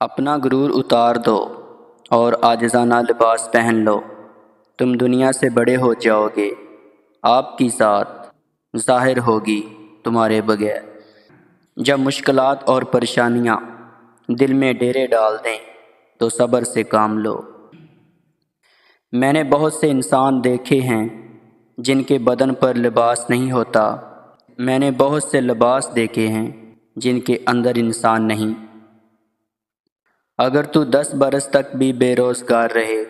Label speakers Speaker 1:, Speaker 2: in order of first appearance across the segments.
Speaker 1: اپنا غرور اتار دو اور عاجزانہ لباس پہن لو، تم دنیا سے بڑے ہو جاؤ گے، آپ کی ذات ظاہر ہوگی تمہارے بغیر۔ جب مشکلات اور پریشانیاں دل میں ڈیرے ڈال دیں تو صبر سے کام لو۔ میں نے بہت سے انسان دیکھے ہیں جن کے بدن پر لباس نہیں ہوتا، میں نے بہت سے لباس دیکھے ہیں جن کے اندر انسان نہیں۔ اگر تو 10 برس تک بھی بے روزگار رہے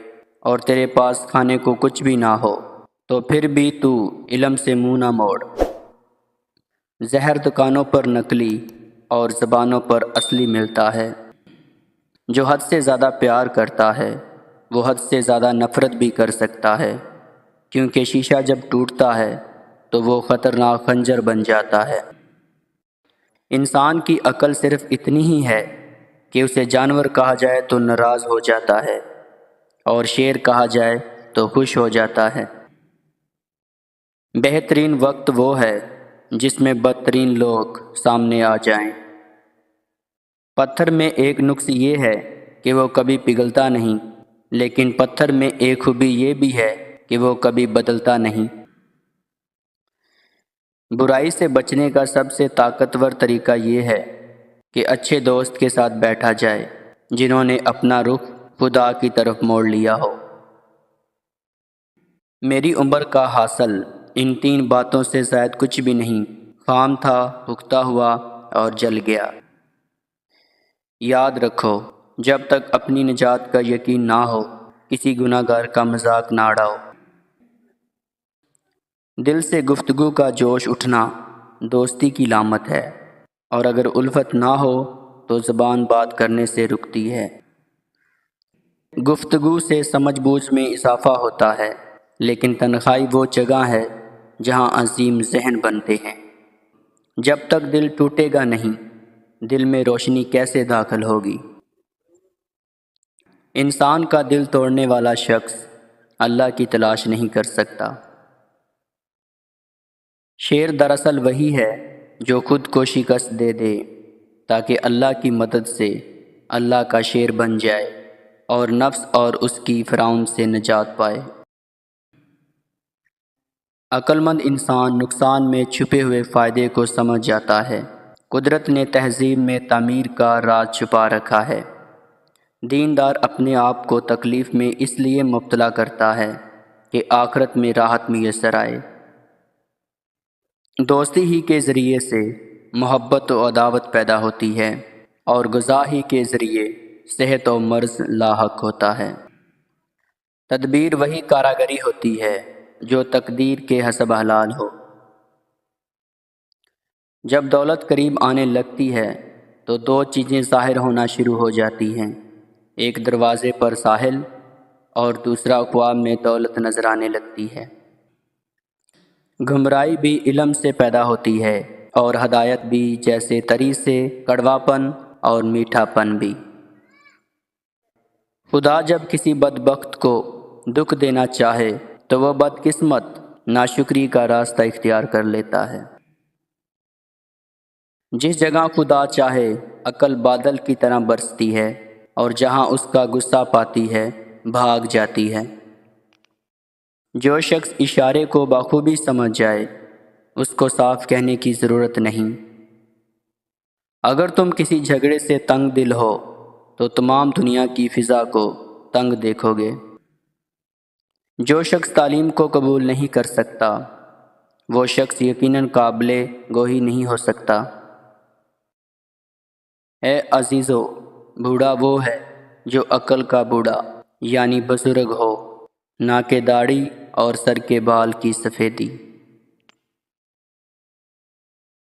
Speaker 1: اور تیرے پاس کھانے کو کچھ بھی نہ ہو تو پھر بھی تو علم سے منہ نہ موڑ۔ زہر دکانوں پر نقلی اور زبانوں پر اصلی ملتا ہے۔ جو حد سے زیادہ پیار کرتا ہے وہ حد سے زیادہ نفرت بھی کر سکتا ہے، کیونکہ شیشہ جب ٹوٹتا ہے تو وہ خطرناک خنجر بن جاتا ہے۔ انسان کی عقل صرف اتنی ہی ہے کہ اسے جانور کہا جائے تو ناراض ہو جاتا ہے اور شیر کہا جائے تو خوش ہو جاتا ہے۔ بہترین وقت وہ ہے جس میں بدترین لوگ سامنے آ جائیں۔ پتھر میں ایک نقص یہ ہے کہ وہ کبھی پگھلتا نہیں، لیکن پتھر میں ایک خوبی یہ بھی ہے کہ وہ کبھی بدلتا نہیں۔ برائی سے بچنے کا سب سے طاقتور طریقہ یہ ہے کہ اچھے دوست کے ساتھ بیٹھا جائے جنہوں نے اپنا رخ خدا کی طرف موڑ لیا ہو۔ میری عمر کا حاصل ان 3 باتوں سے زائد کچھ بھی نہیں، خام تھا، پختہ ہوا اور جل گیا۔ یاد رکھو، جب تک اپنی نجات کا یقین نہ ہو کسی گناہ گار کا مذاق نہ اڑاؤ۔ دل سے گفتگو کا جوش اٹھنا دوستی کی علامت ہے، اور اگر الفت نہ ہو تو زبان بات کرنے سے رکتی ہے۔ گفتگو سے سمجھ بوجھ میں اضافہ ہوتا ہے، لیکن تنہائی وہ جگہ ہے جہاں عظیم ذہن بنتے ہیں۔ جب تک دل ٹوٹے گا نہیں، دل میں روشنی کیسے داخل ہوگی؟ انسان کا دل توڑنے والا شخص اللہ کی تلاش نہیں کر سکتا۔ شیر دراصل وہی ہے جو خود کو شکست دے دے تاکہ اللہ کی مدد سے اللہ کا شیر بن جائے اور نفس اور اس کی فرعون سے نجات پائے۔ عقل مند انسان نقصان میں چھپے ہوئے فائدے کو سمجھ جاتا ہے۔ قدرت نے تہذیب میں تعمیر کا راز چھپا رکھا ہے۔ دیندار اپنے آپ کو تکلیف میں اس لیے مبتلا کرتا ہے کہ آخرت میں راحت میسر آئے۔ دوستی ہی کے ذریعے سے محبت و عداوت پیدا ہوتی ہے، اور غذا ہی کے ذریعے صحت و مرض لاحق ہوتا ہے۔ تدبیر وہی کاراگری ہوتی ہے جو تقدیر کے حسب حلال ہو۔ جب دولت قریب آنے لگتی ہے تو 2 چیزیں ظاہر ہونا شروع ہو جاتی ہیں، ایک دروازے پر ساحل اور دوسرا اقوام میں دولت نظر آنے لگتی ہے۔ گمراہی بھی علم سے پیدا ہوتی ہے اور ہدایت بھی، جیسے تری سے کڑواپن اور میٹھا پن بھی۔ خدا جب کسی بدبخت کو دکھ دینا چاہے تو وہ بدقسمت ناشکری کا راستہ اختیار کر لیتا ہے۔ جس جگہ خدا چاہے عقل بادل کی طرح برستی ہے، اور جہاں اس کا غصہ پاتی ہے بھاگ جاتی ہے۔ جو شخص اشارے کو بخوبی سمجھ جائے اس کو صاف کہنے کی ضرورت نہیں۔ اگر تم کسی جھگڑے سے تنگ دل ہو تو تمام دنیا کی فضا کو تنگ دیکھو گے۔ جو شخص تعلیم کو قبول نہیں کر سکتا وہ شخص یقیناً قابل گوہی نہیں ہو سکتا۔ اے عزیزو، بوڑھا وہ ہے جو عقل کا بوڑھا یعنی بزرگ ہو، نہ کہ داڑھی اور سر کے بال کی سفیدی۔